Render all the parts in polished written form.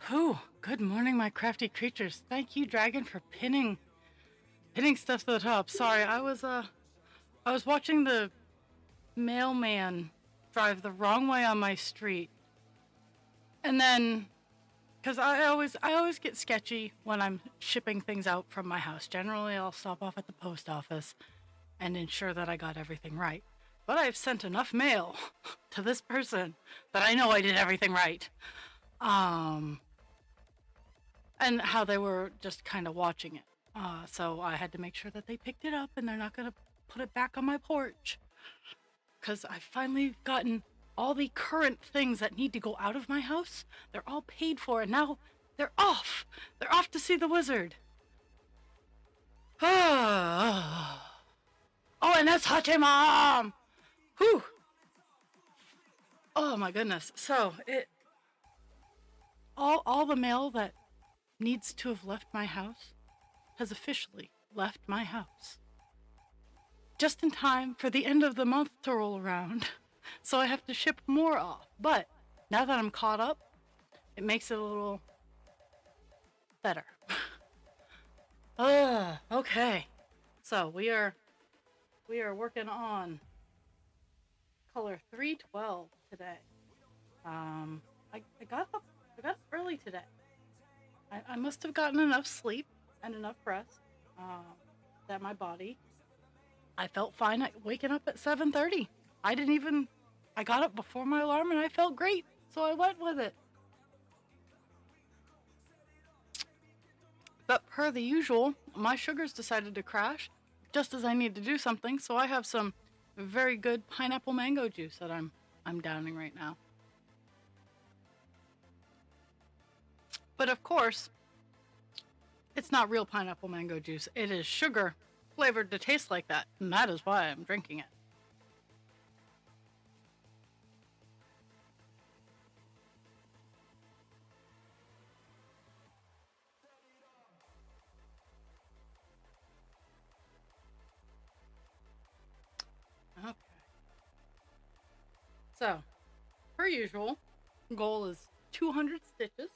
Whew, good morning, my crafty creatures. Thank you, Dragon, for pinning stuff to the top. Sorry, I was watching the mailman drive the wrong way on my street. And then because I always get sketchy when I'm shipping things out from my house. Generally, I'll stop off at the post office and ensure that I got everything right. But I've sent enough mail to this person that I know I did everything right. Um, and how they were just kind of watching it. So I had to make sure that they picked it up and they're not going to put it back on my porch. Because I've finally gotten all the current things that need to go out of my house. They're all paid for and now they're off. They're off to see the wizard. Oh, and that's Hachi-Mom! Whew. Oh my goodness. So all the mail that needs to have left my house has officially left my house. Just in time for the end of the month to roll around. So I have to ship more off. But now that I'm caught up, it makes it a little better. Okay. So we are working on color 312 today. I got up early today. I must have gotten enough sleep and enough rest that my body. I felt fine waking up at 7:30. I got up before my alarm and I felt great, so I went with it. But per the usual, my sugars decided to crash just as I need to do something, so I have some very good pineapple mango juice that I'm downing right now. But of course, it's not real pineapple mango juice. It is sugar flavored to taste like that, and that is why I'm drinking it. Okay. So, per usual, goal is 200 stitches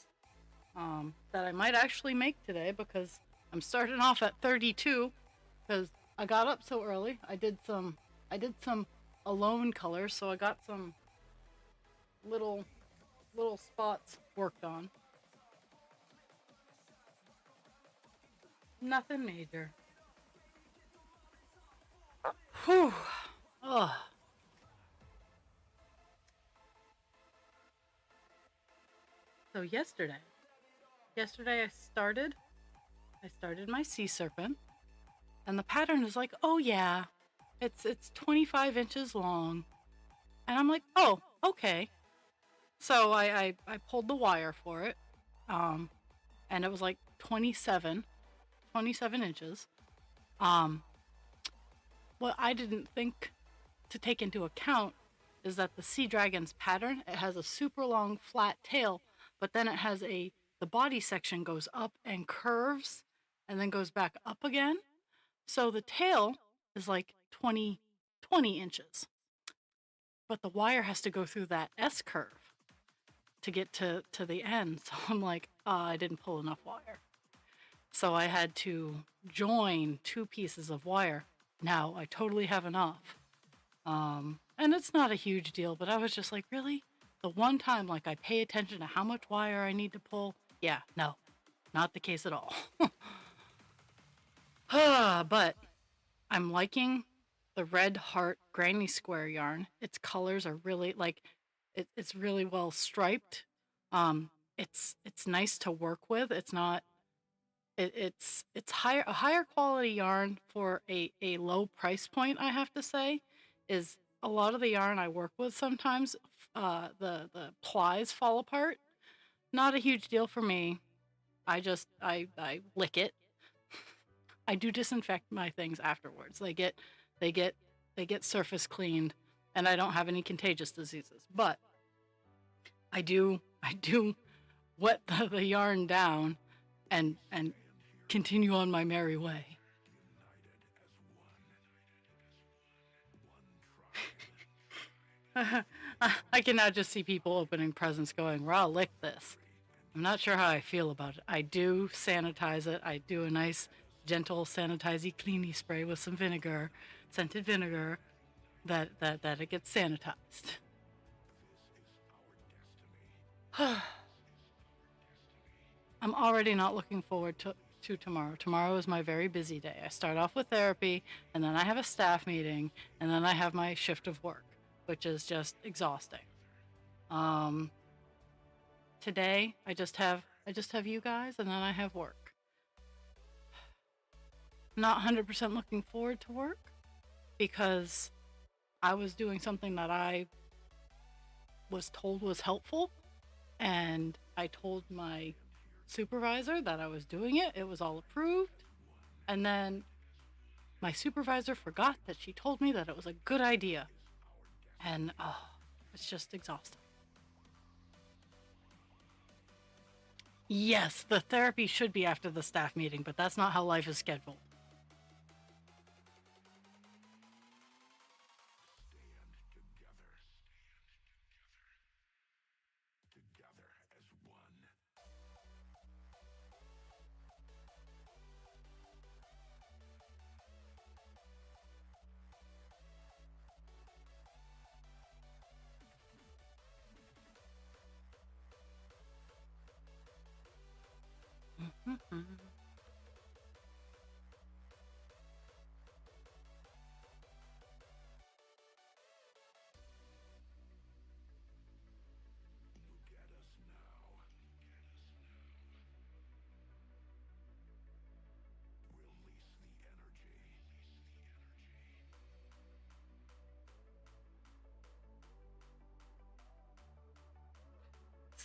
that I might actually make today because I'm starting off at 32 because I got up so early. I did some alone colors, so I got some little spots worked on. Nothing major. Whew. Ugh. So yesterday I started my sea serpent, and the pattern is like, oh yeah, it's 25 inches long, and I'm like, oh, okay. So I pulled the wire for it, um, and it was like 27 inches. Um, what I didn't think to take into account is that the sea dragon's pattern, it has a super long flat tail, but then it has the body section goes up and curves and then goes back up again. So the tail is like 20 inches, but the wire has to go through that S curve to get to the end. So I'm like, I didn't pull enough wire. So I had to join two pieces of wire. Now I totally have enough. And it's not a huge deal, but I was just like, really? The one time like I pay attention to how much wire I need to pull? Yeah, no, not the case at all. But I'm liking the red heart granny square yarn. Its colors are really like it's really well striped. It's nice to work with. It's not it's a higher quality yarn for a low price point, I have to say. Is a lot of the yarn I work with sometimes the plies fall apart. Not a huge deal for me. I lick it. I do disinfect my things afterwards. They get they get surface cleaned, and I don't have any contagious diseases. But I do wet the yarn down and continue on my merry way. I can now just see people opening presents going, "Raw, lick this." I'm not sure how I feel about it. I do sanitize it. I do a nice, gentle, sanitizy, cleany spray with some vinegar, scented vinegar, that it gets sanitized. I'm already not looking forward to tomorrow. Tomorrow is my very busy day. I start off with therapy, and then I have a staff meeting, and then I have my shift of work, which is just exhausting. Um, Today I just have you guys, and then I have work. Not 100% looking forward to work because I was doing something that I was told was helpful, and I told my supervisor that I was doing it. It was all approved. And then my supervisor forgot that she told me that it was a good idea. And oh, it's just exhausting. Yes, the therapy should be after the staff meeting, but that's not how life is scheduled.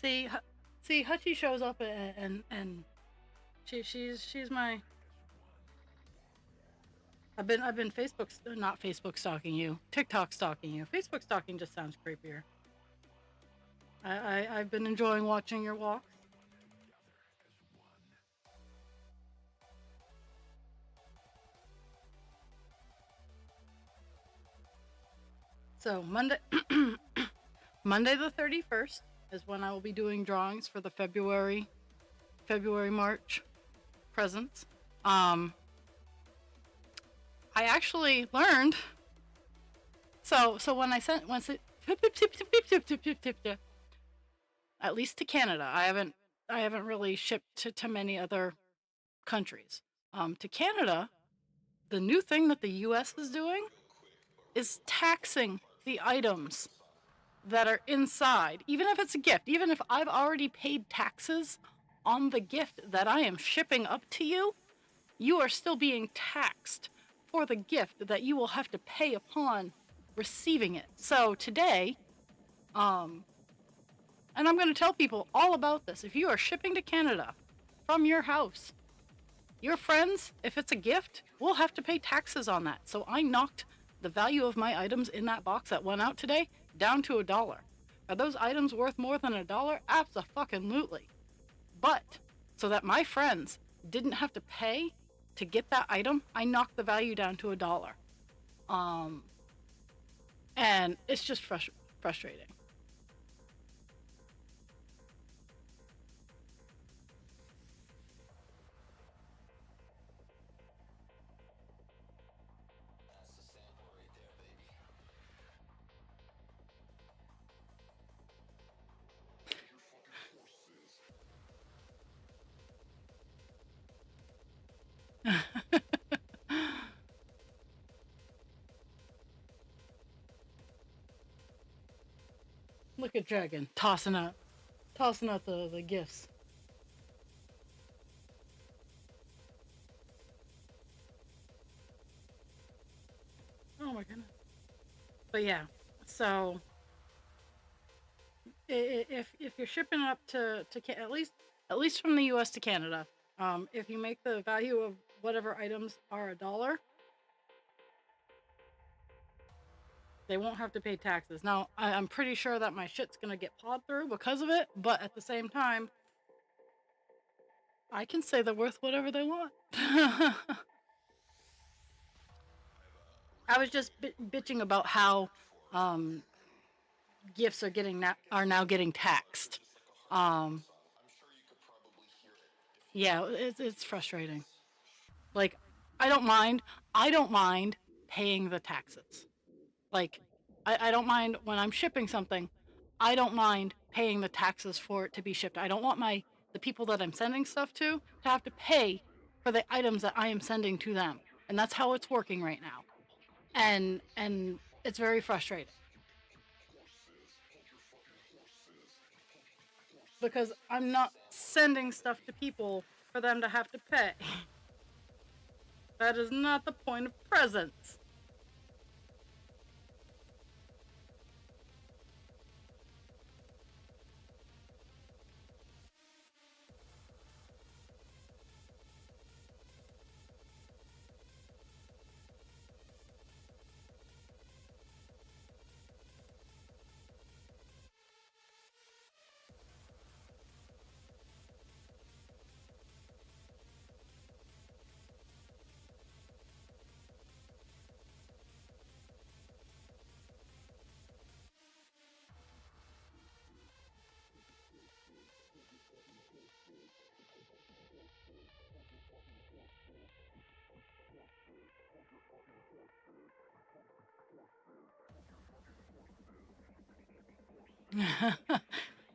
See, see, Hutchie shows up and she's my. I've been not Facebook stalking you, TikTok stalking you. Facebook stalking just sounds creepier. I've been enjoying watching your walks. So Monday the 31st is when I will be doing drawings for the February March presents. I actually learned. So when I sent once it at least to Canada, I haven't really shipped to many other countries. To Canada, the new thing that the U.S. is doing is taxing the items that are inside, even if it's a gift, even if I've already paid taxes on the gift that I am shipping up to you, you are still being taxed for the gift that you will have to pay upon receiving it. So today, and I'm going to tell people all about this. If you are shipping to Canada from your house, your friends, if it's a gift, will have to pay taxes on that. So I knocked the value of my items in that box that went out today down to $1. Are those items worth more than $1? Abso-fucking-lutely. But so that my friends didn't have to pay to get that item, I knocked the value down to $1. And it's just frustrating. Look at Dragon tossing out the gifts. Oh my goodness. But yeah, so if you're shipping up to at least from the U.S. to Canada, if you make the value of whatever items are $1, they won't have to pay taxes. Now I'm pretty sure that my shit's gonna get pawed through because of it, but at the same time, I can say they're worth whatever they want. I was just bitching about how um, gifts are now getting taxed. Um, Yeah, it's frustrating. Like, I don't mind. I don't mind paying the taxes. Like, I don't mind when I'm shipping something. I don't mind paying the taxes for it to be shipped. I don't want the people that I'm sending stuff to have to pay for the items that I am sending to them. And that's how it's working right now. And it's very frustrating because I'm not sending stuff to people for them to have to pay. That is not the point of presents.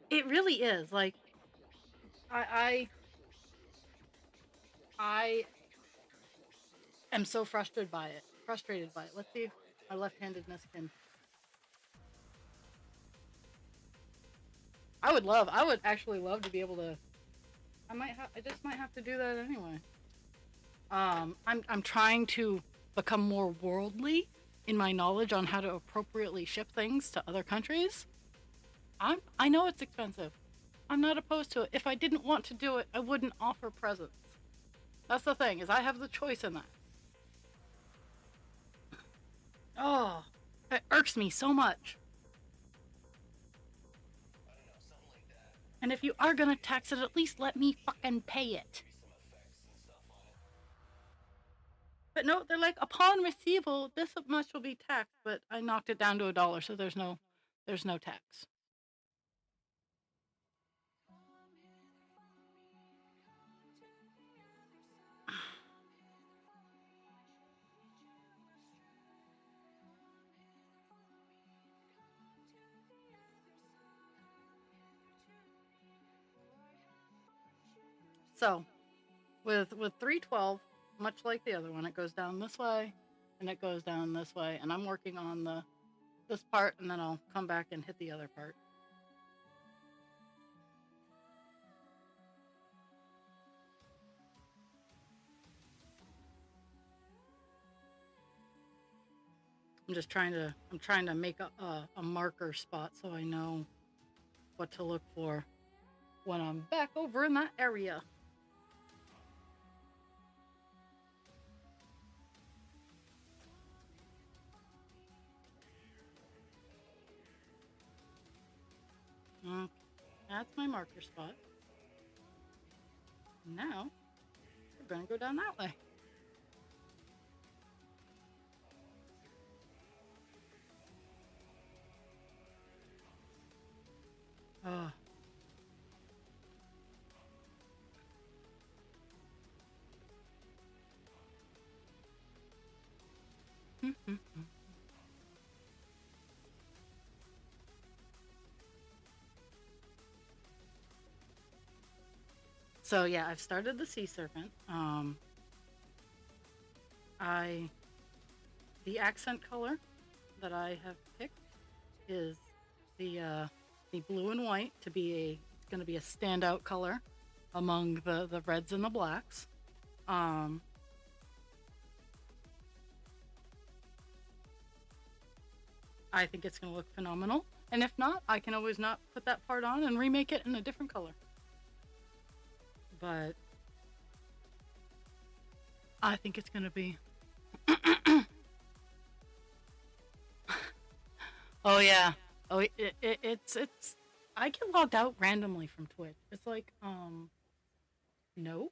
It really is. Like, I I am so frustrated by it. Frustrated by it. Let's see if my left-handedness can. I would actually love to be able to. I just might have to do that anyway. I'm trying to become more worldly in my knowledge on how to appropriately ship things to other countries. I know it's expensive. I'm not opposed to it. If I didn't want to do it, I wouldn't offer presents. That's the thing, is I have the choice in that. Oh, it irks me so much. And if you are gonna tax it, at least let me fucking pay it. But no, they're like, upon receival, this much will be taxed, but I knocked it down to $1, so there's no tax. So, with 312, much like the other one, it goes down this way, and it goes down this way, and I'm working on this part, and then I'll come back and hit the other part. I'm trying to make a marker spot so I know what to look for when I'm back over in that area. Okay, that's my marker spot. Now we're gonna go down that way. Oh. So yeah, I've started the sea serpent. I the accent color that I have picked is the blue and white to be it's going to be a standout color among the reds and the blacks. Um, I think it's going to look phenomenal. And if not, I can always not put that part on and remake it in a different color. But I think it's going to be. Oh yeah. Oh, it's. I get logged out randomly from Twitch. It's like, no.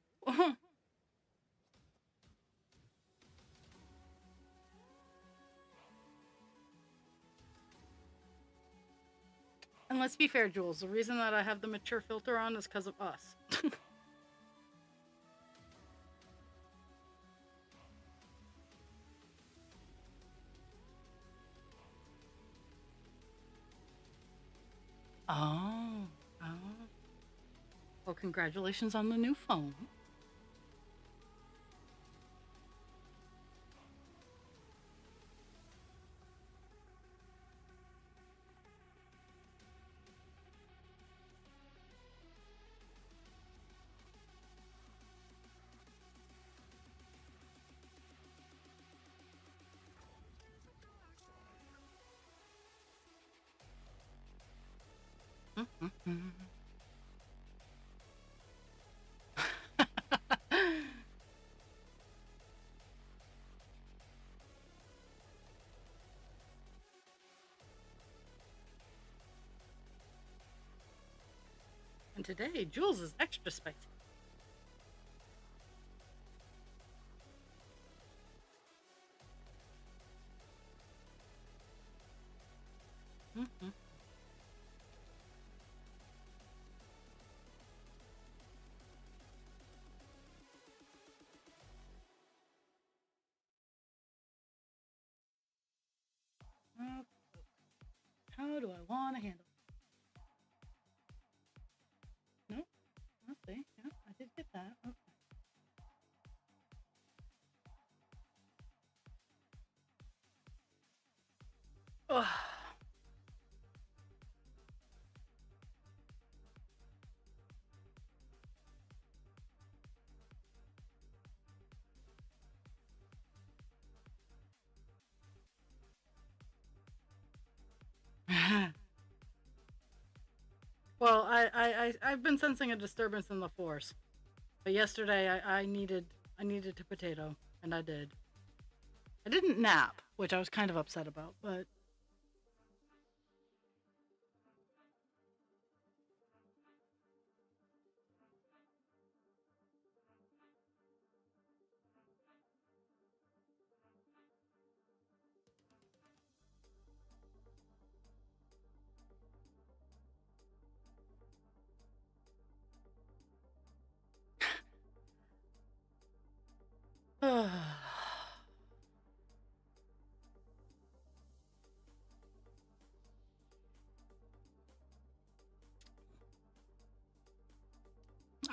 And let's be fair, Jules. The reason that I have the mature filter on is because of us. Well, congratulations on the new phone. And today, Jules is extra spicy. Okay. How do I want to handle it? Nope. Let's see. Yeah, I did get that. Okay. Ugh. Well, I've been sensing a disturbance in the force, but yesterday I needed to potato, and I did. I didn't nap, which I was kind of upset about, but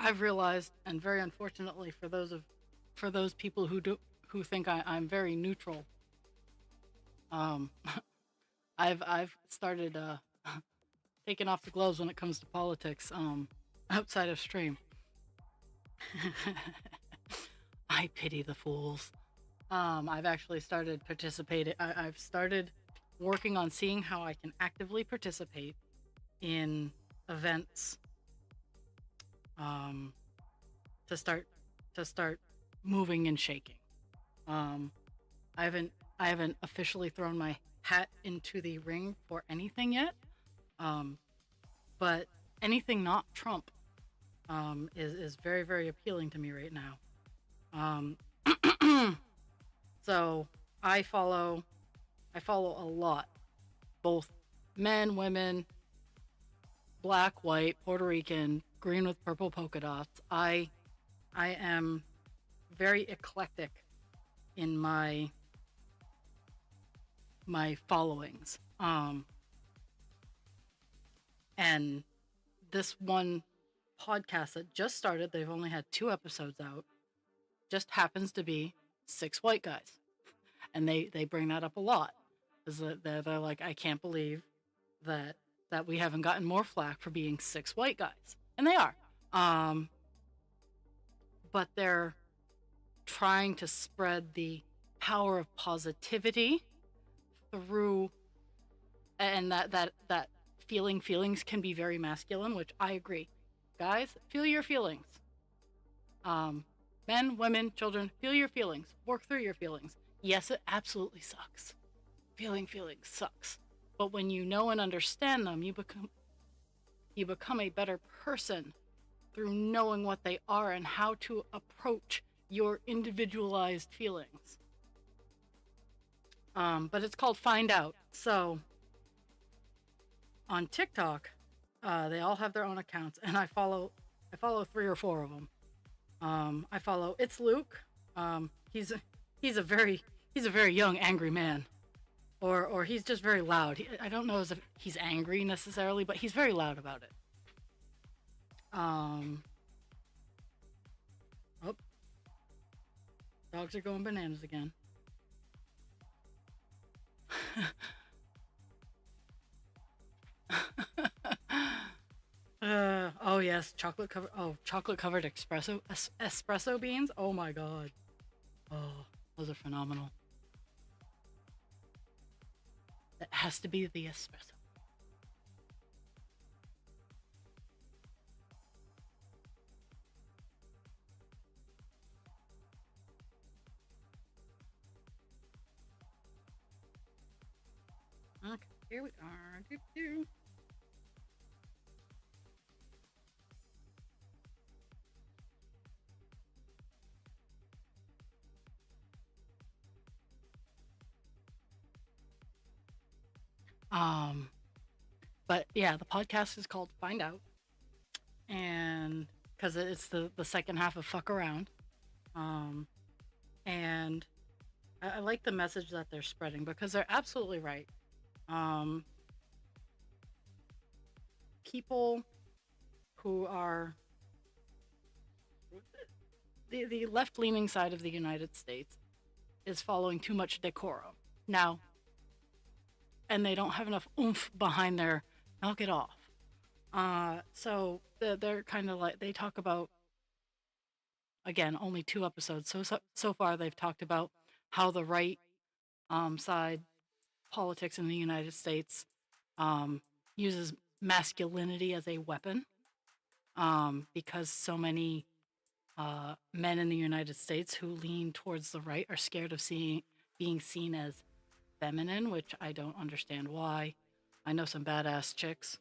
I've realized, and very unfortunately for those people who think I'm very neutral, um, I've started taking off the gloves when it comes to politics. Outside of stream, I pity the fools. I've actually started participating. I've started working on seeing how I can actively participate in events, um, to start moving and shaking. Um, I haven't officially thrown my hat into the ring for anything yet. Um, but anything not Trump, is very, very appealing to me right now. Um, so I follow I follow a lot, both men, women, black, white, Puerto Rican, green with purple polka dots. I am very eclectic in my followings. And this one podcast that just started, they've only had 2 episodes out, just happens to be 6 white guys. And they bring that up a lot. Is that they're like, I can't believe that we haven't gotten more flack for being 6 white guys. And they are. Um, but they're trying to spread the power of positivity through, and that feelings can be very masculine, which I agree. Guys, feel your feelings. Um, Men, women, children, feel your feelings. Work through your feelings. Yes, it absolutely sucks. Feeling feelings sucks. But when you know and understand them, you become a better person through knowing what they are and how to approach your individualized feelings. But it's called Find Out. So on TikTok, they all have their own accounts, and I follow 3 or 4 of them. I follow It's Luke. He's a very young angry man, or he's just very loud. I don't know as if he's angry necessarily, but he's very loud about it. Dogs are going bananas again. Oh yes, chocolate covered espresso beans. Oh my god. Oh, those are phenomenal. It has to be the espresso. Okay, here we are. Doo -doo. Um, but yeah, the podcast is called Find Out, and because it's the second half of Fuck Around. Um, and I like the message that they're spreading because they're absolutely right. Um, People who are the left leaning side of the United States is following too much decorum now, and they don't have enough oomph behind their knock it off. So they're kind of like they talk about, again, only 2 episodes. So far they've talked about how the right side politics in the United States uses masculinity as a weapon, because so many men in the United States who lean towards the right are scared of being seen as feminine, which I don't understand why. I know some badass chicks,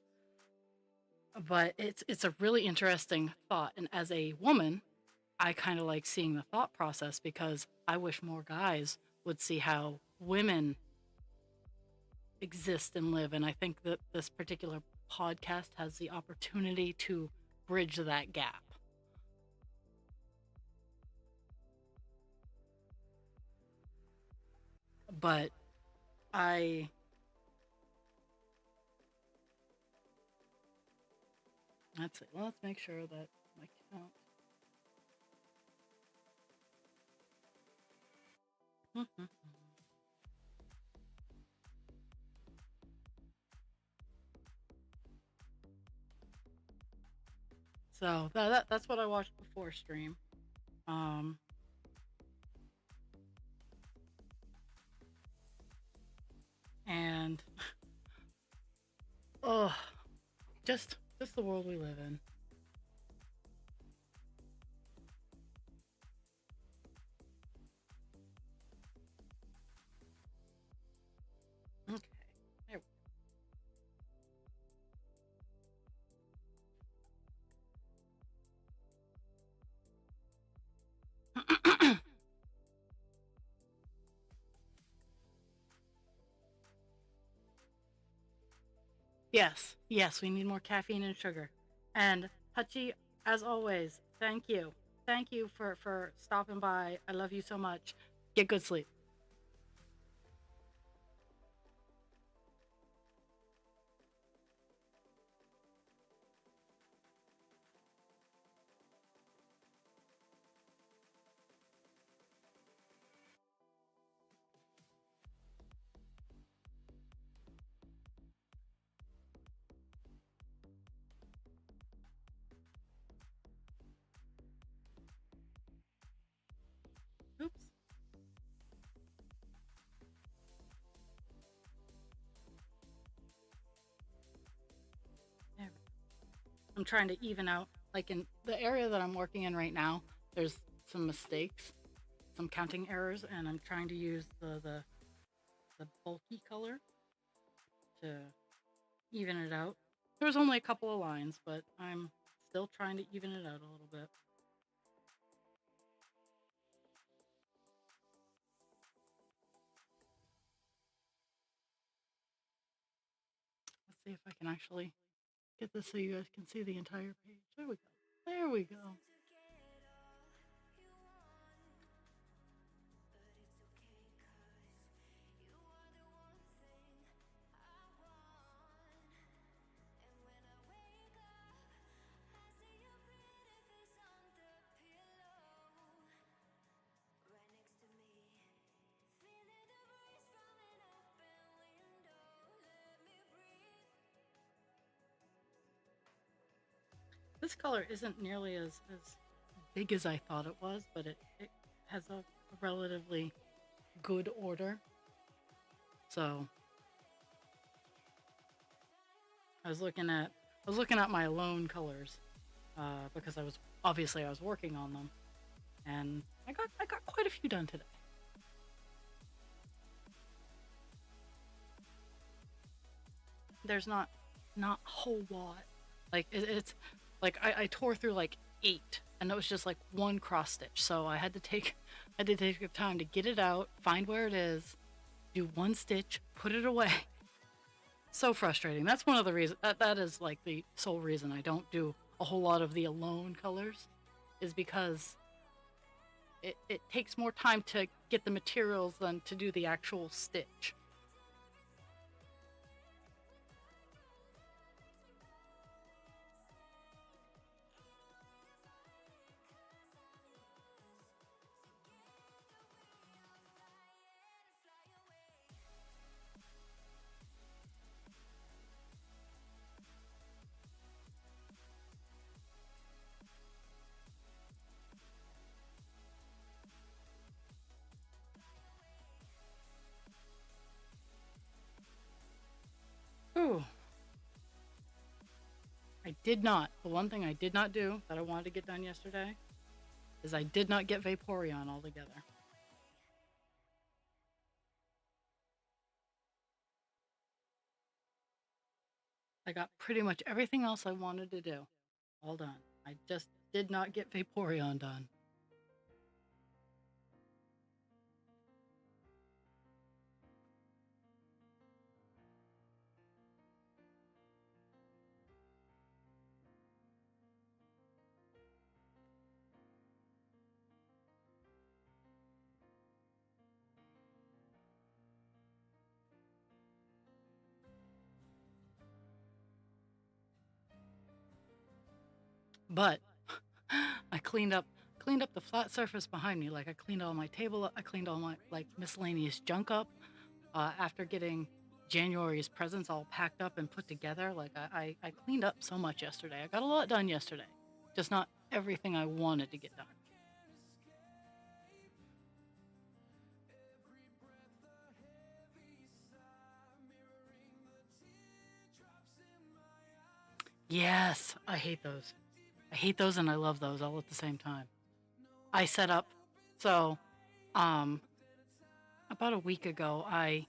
but it's a really interesting thought. And as a woman, I kind of like seeing the thought process because I wish more guys would see how women exist and live. And I think that this particular podcast has the opportunity to bridge that gap. But I let's see. Let's make sure that my count. So that's what I watched before stream. Um, and oh, just the world we live in. Okay. There we go. Yes, we need more caffeine and sugar. And Hachi, as always, thank you for stopping by. I love you so much. Get good sleep. Oops. There. I'm trying to even out, like in the area that I'm working in right now, there's some mistakes, some counting errors, and I'm trying to use the bulky color to even it out. There's only a couple of lines, but I'm still trying to even it out a little bit. Let's see if I can actually get this so you guys can see the entire page. There we go. There we go. This color isn't nearly as big as I thought it was, but it has a relatively good order. So I was looking at my alone colors because I was working on them, and I got quite a few done today. There's not a whole lot. Like it's like I tore through like 8, and it was just like one cross stitch. So I had to take the time to get it out, find where it is, do one stitch, put it away. So frustrating. That's one of the reasons that is like the sole reason I don't do a whole lot of the alone colors, is because it takes more time to get the materials than to do the actual stitch. Ooh, I did not. The one thing I did not do that I wanted to get done yesterday is I did not get Vaporeon altogether. I got pretty much everything else I wanted to do all done. I just did not get Vaporeon done. But I cleaned up the flat surface behind me. Like I cleaned all my table up, I cleaned all my like miscellaneous junk up. After getting January's presents all packed up and put together, like I cleaned up so much yesterday. I got a lot done yesterday, just not everything I wanted to get done. Yes, I hate those. I hate those and I love those all at the same time. I set up, so um, about a week ago, I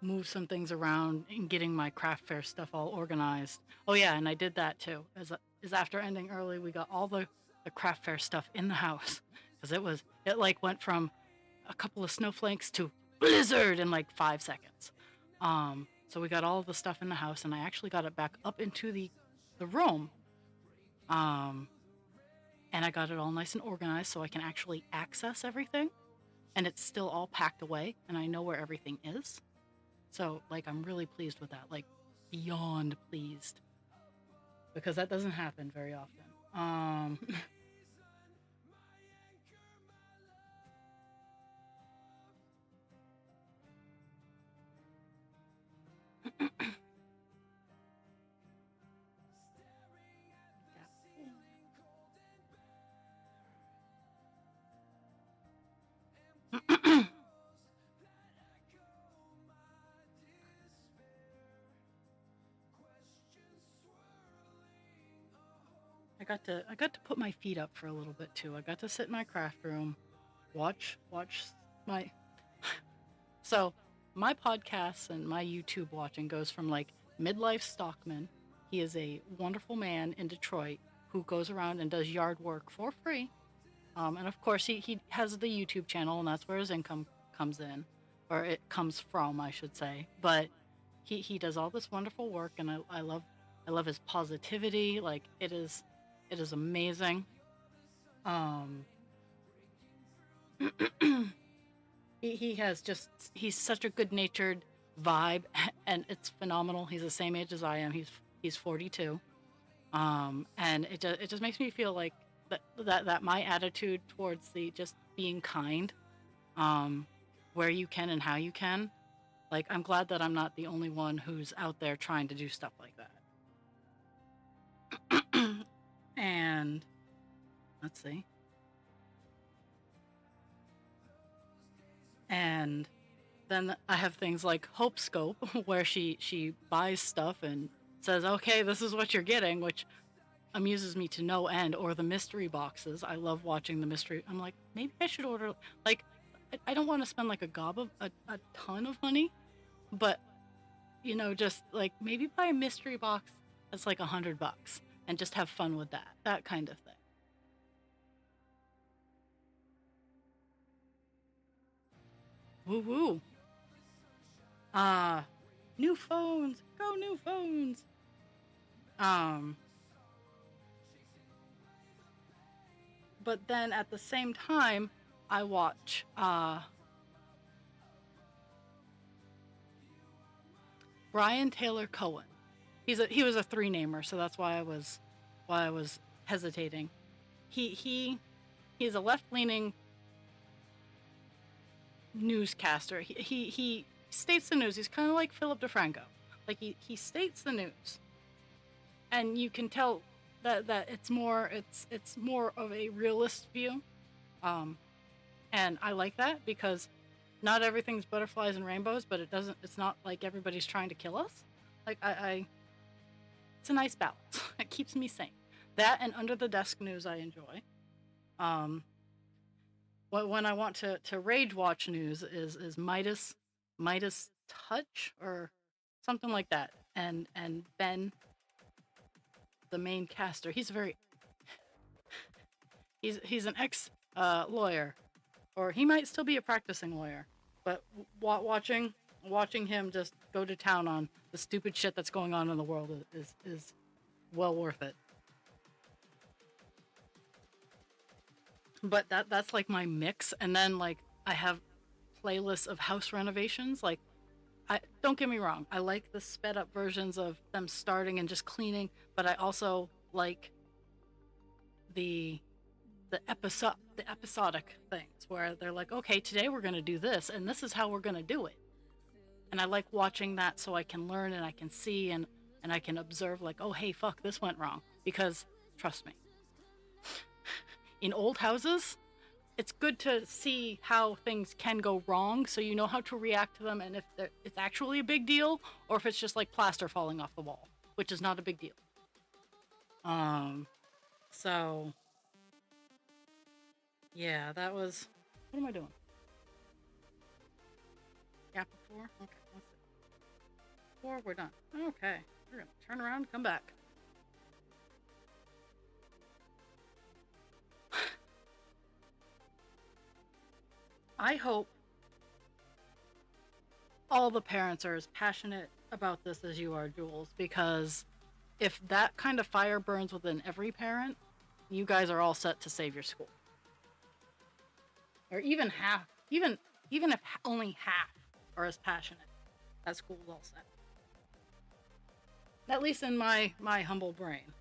moved some things around in getting my craft fair stuff all organized. Oh yeah, and I did that too. As after ending early, we got all the craft fair stuff in the house because it like went from a couple of snowflakes to blizzard in like 5 seconds. So we got all of the stuff in the house, and I actually got it back up into the room. Um, and I got it all nice and organized so I can actually access everything, and it's still all packed away, and I know where everything is. So, like, I'm really pleased with that, like, beyond pleased, because that doesn't happen very often. I got to put my feet up for a little bit too. I got to sit in my craft room, watch my so my podcasts and my YouTube watching goes from like midlife Stockman. He is a wonderful man in Detroit who goes around and does yard work for free. And of course, he has the YouTube channel, and that's where his income comes in, or it comes from, I should say. But he does all this wonderful work, and I love his positivity. Like it is amazing. Um, he has just he's such a good natured vibe, and it's phenomenal. He's the same age as I am. He's 42. And it just makes me feel like that my attitude towards the just being kind, um, where you can and how you can. Like I'm glad that I'm not the only one who's out there trying to do stuff like that. And let's see. And then I have things like Hope Scope, where she buys stuff and says, "Okay, this is what you're getting," which amuses me to no end. Or the mystery boxes. I love watching the mystery. I'm like, maybe I should order. Like, I don't want to spend like a ton of money, but just like maybe buy a mystery box that's like $100 and just have fun with that kind of thing. Woo woo. Uh, New phones, go new phones. Um, but then at the same time, I watch Brian Taylor Cohen. He was a three namer, so that's why I was hesitating. He's a left leaning newscaster. He states the news. He's kind of like Philip DeFranco. Like he states the news, and you can tell that it's more of a realist view. Um, and I like that because not everything's butterflies and rainbows, but it's not like everybody's trying to kill us. Like I it's a nice balance. It keeps me sane. That and under the desk news I enjoy. Um, when I want to rage watch news is Midas Touch or something like that. And Ben, the main caster, he's an ex lawyer, or he might still be a practicing lawyer, but watching him just go to town on the stupid shit that's going on in the world is well worth it. But that's like my mix, and then like I have playlists of house renovations. Like, I don't get me wrong, I like the sped up versions of them starting and just cleaning, but I also like the the episodic things where they're like, okay, today we're going to do this and this is how we're going to do it. And I like watching that so I can learn and I can see and I can observe, like, oh hey, fuck, this went wrong. Because trust me, in old houses, it's good to see how things can go wrong so you know how to react to them, and if it's actually a big deal or if it's just like plaster falling off the wall, which is not a big deal. Um, so yeah, that was. What am I doing? Gap of four? Okay, let's see. Four, we're done. Okay, we're gonna turn around, come back. I hope all the parents are as passionate about this as you are, Jules, because if that kind of fire burns within every parent, you guys are all set to save your school. Or even half, even if only half are as passionate, that school's all set. At least in my humble brain.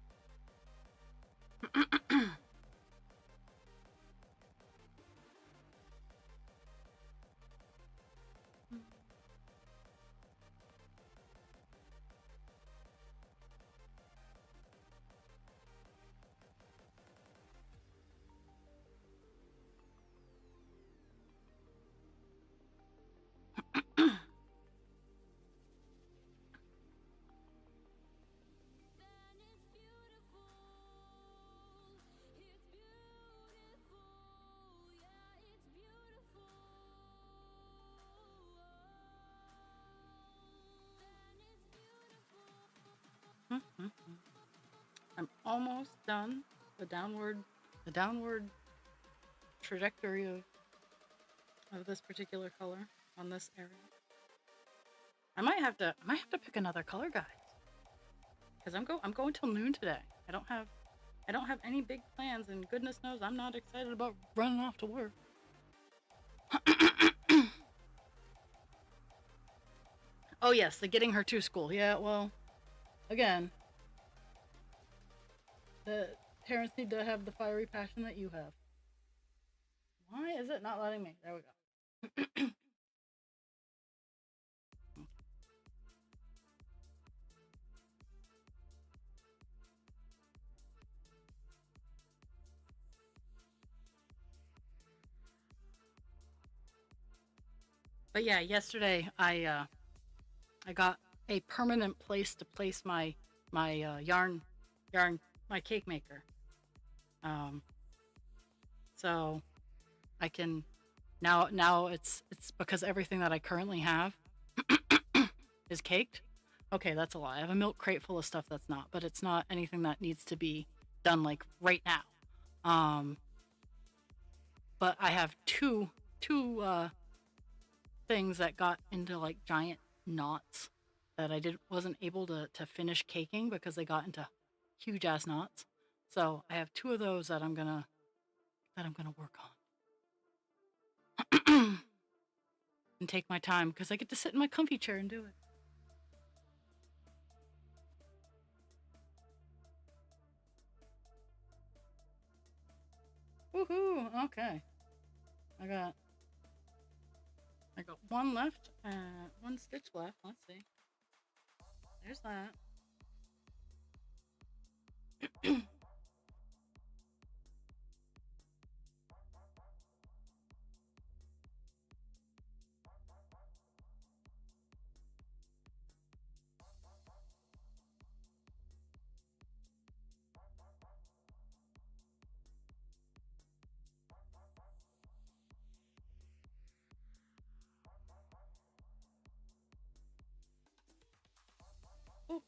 I'm almost done the downward trajectory of this particular color on this area. I might have to pick another color, guys, because I'm going till noon today. I don't have any big plans, and goodness knows I'm not excited about running off to work. Oh yes, the getting her to school. Yeah, well, again, the parents need to have the fiery passion that you have. Why is it not letting me? There we go. But yeah, yesterday I got a permanent place to place my yarn my cake maker. Um, so I can now it's because everything that I currently have is caked. Okay, that's a lie. I have a milk crate full of stuff that's not, but it's not anything that needs to be done like right now. Um, but I have two things that got into like giant knots that I didn't wasn't able to finish caking because they got into huge ass knots. So I have two of those that I'm gonna work on and take my time because I get to sit in my comfy chair and do it. Woohoo! Okay, I got I got one left, one stitch left. Let's see. There's that. Oh,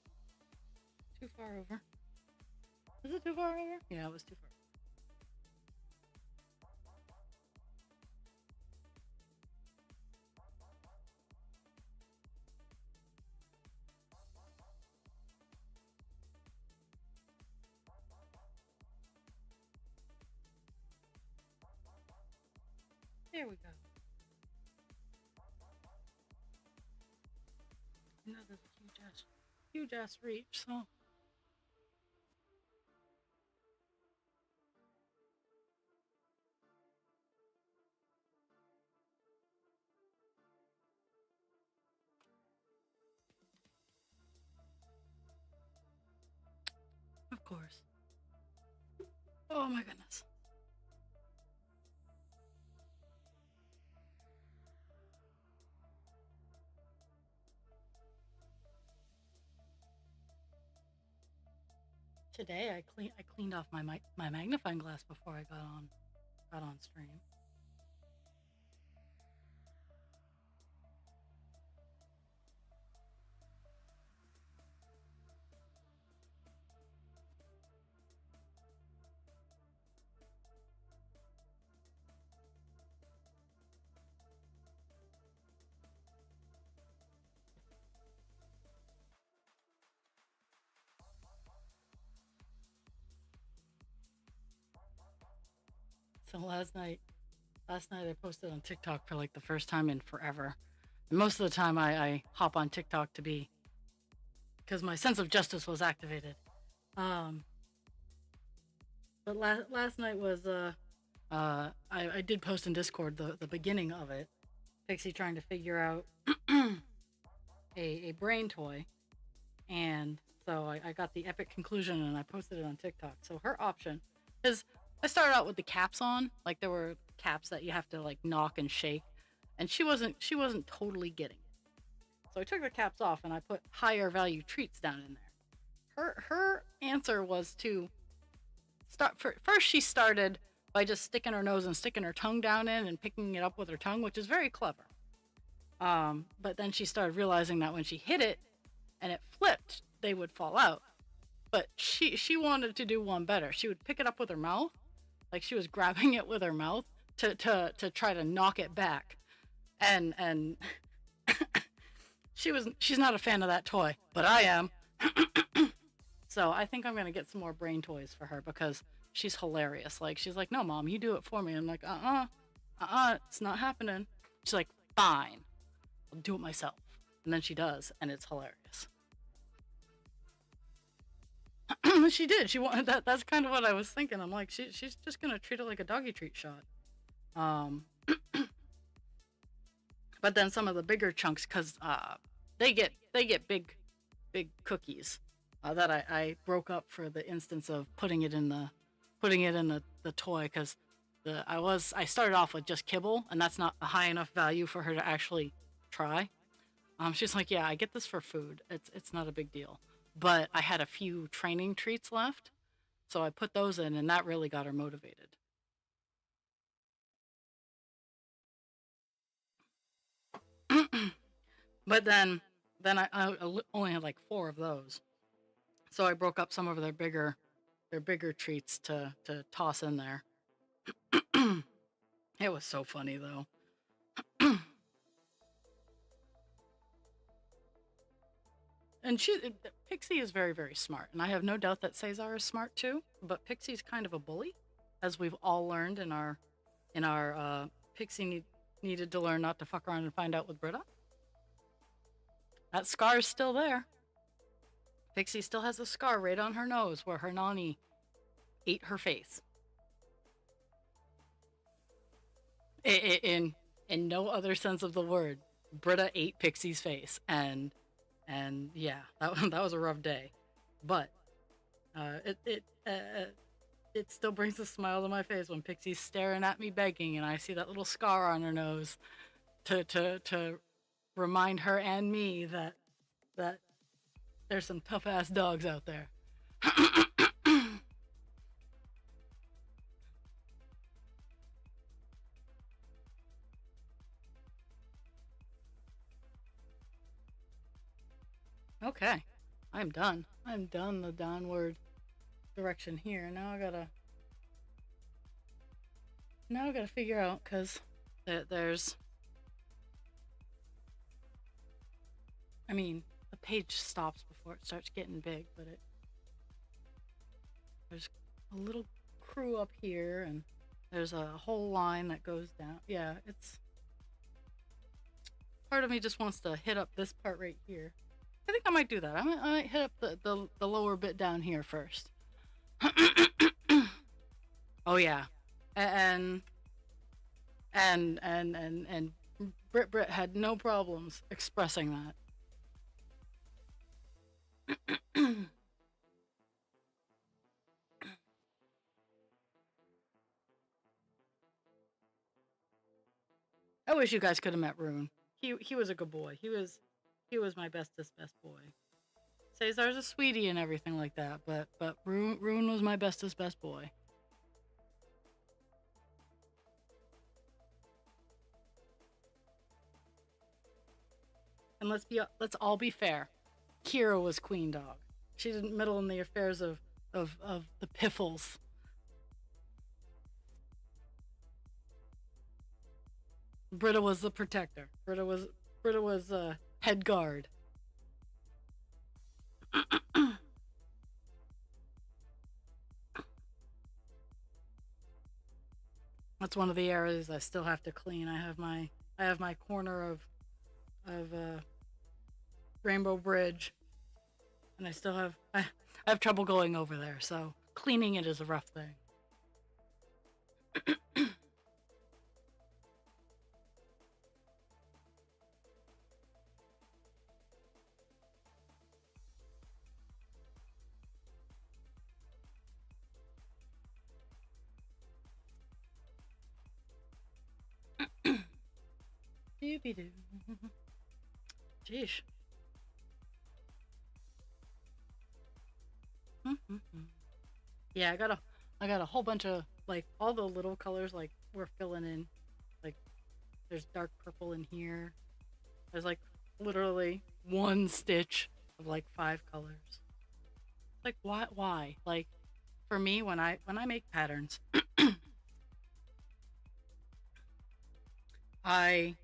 too far over. Is it too far over? Yeah, it was too far. There we go. You know, there's a huge ass reach. So of course. Oh my goodness. Today I cleaned off my magnifying glass before I got on stream. So last night I posted on TikTok for like the first time in forever. And most of the time I hop on TikTok to be because my sense of justice was activated. Um, but last night was I did post in Discord the beginning of it. Pixie trying to figure out a brain toy, and so I got the epic conclusion and I posted it on TikTok. So her option is I started out with the caps on, like there were caps that you have to like knock and shake, and she wasn't totally getting it. So I took the caps off and I put higher value treats down in there. Her answer was to first she started by just sticking her nose and sticking her tongue down in and picking it up with her tongue, which is very clever. But then she started realizing that when she hit it and it flipped, they would fall out. But she wanted to do one better. She would pick it up with her mouth, like she was grabbing it with her mouth to try to knock it back. And she's not a fan of that toy, but I am. So I think I'm gonna get some more brain toys for her because she's hilarious. Like she's like, no, mom, you do it for me. I'm like, it's not happening. She's like, fine, I'll do it myself. And then she does, and it's hilarious. She did. She wanted that. That's kind of what I was thinking. I'm like, she's just gonna treat it like a doggy treat shot. Um, but then some of the bigger chunks, cause they get big cookies that I broke up for the instance of putting it in the toy, cause I started off with just kibble, and that's not a high enough value for her to actually try. She's like, yeah, I get this for food. It's not a big deal. But I had a few training treats left, so I put those in, and that really got her motivated. But then I only had like four of those, so I broke up some of their bigger treats to toss in there. It was so funny though. And Pixie is very, very smart, and I have no doubt that Cesar is smart too. But Pixie's kind of a bully, as we've all learned in our Pixie needed to learn not to fuck around and find out with Britta. That scar's still there. Pixie still has a scar right on her nose where her nanny ate her face. In no other sense of the word, Britta ate Pixie's face, and yeah, that was a rough day, but it still brings a smile to my face when Pixie's staring at me begging, and I see that little scar on her nose to remind her and me that there's some tough ass dogs out there. Okay, I'm done. I'm done the downward direction here. Now I gotta figure out because there's. I mean, the page stops before it starts getting big, but there's a little crew up here, and there's a whole line that goes down. Yeah, it's. Part of me just wants to hit up this part right here. I think I might do that. I might hit up the lower bit down here first. Oh yeah, and and Brit had no problems expressing that. I wish you guys could have met Rune. He was a good boy. He was my bestest best boy. Cesar's a sweetie and everything like that, but Rune was my bestest best boy. And let's all be fair. Kira was queen dog. She didn't meddle in the affairs of the piffles. Britta was the protector. Britta was head guard. That's one of the areas I still have to clean. I have my corner of Rainbow Bridge, and I have trouble going over there. So cleaning it is a rough thing. Doobie doo. Jeez. Yeah, I got a whole bunch of like all the little colors like we're filling in. Like there's dark purple in here. There's like literally one stitch of like five colors. Like why? Like for me when I make patterns, I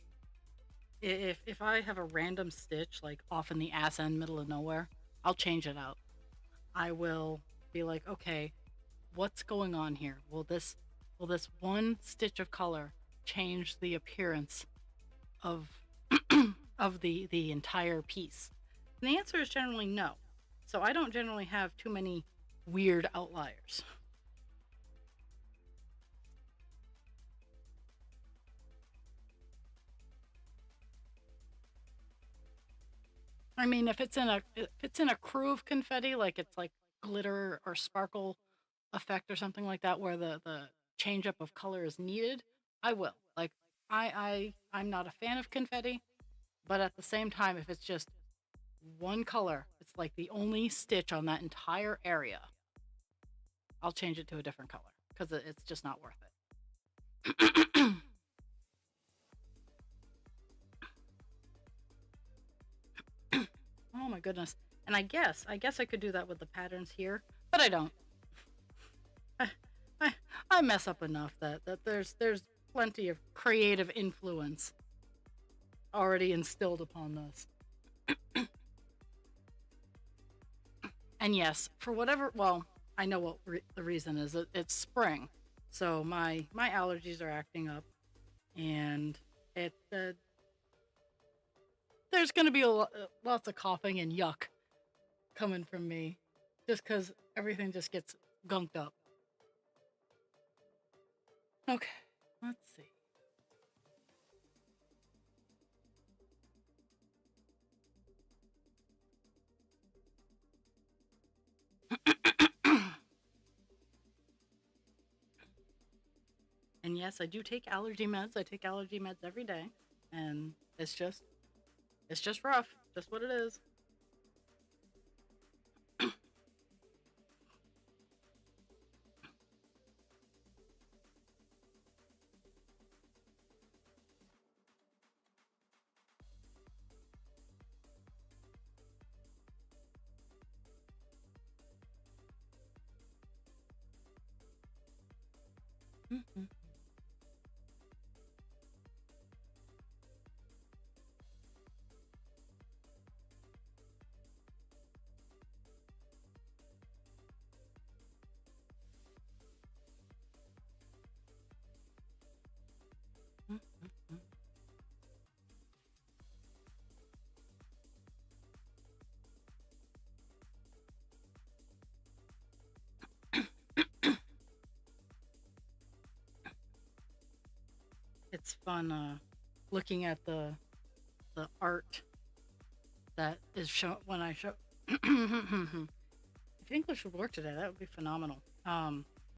if I have a random stitch like off in the ass end middle of nowhere, I'll change it out. I will be like, okay, what's going on here? Will this one stitch of color change the appearance of of the entire piece? And the answer is generally no. So I don't generally have too many weird outliers. I mean, if it's in a crew of confetti, like it's like glitter or sparkle effect or something like that, where the change up of color is needed, I will. Like I'm not a fan of confetti, but at the same time, if it's just one color, it's like the only stitch on that entire area, I'll change it to a different color because it's just not worth it. Oh my goodness. And I guess I could do that with the patterns here, but I don't. I, I, I mess up enough that there's plenty of creative influence already instilled upon this. And yes, for whatever, well, I know what the reason is. It's spring, so my allergies are acting up, and it there's going to be lots of coughing and yuck coming from me, just because everything just gets gunked up. Okay, let's see. And yes, I do take allergy meds. I take allergy meds every day, and it's just rough. Just what it is. Mhm. Mhm. It's fun looking at the art that is shown when I show. If English would work today, that would be phenomenal.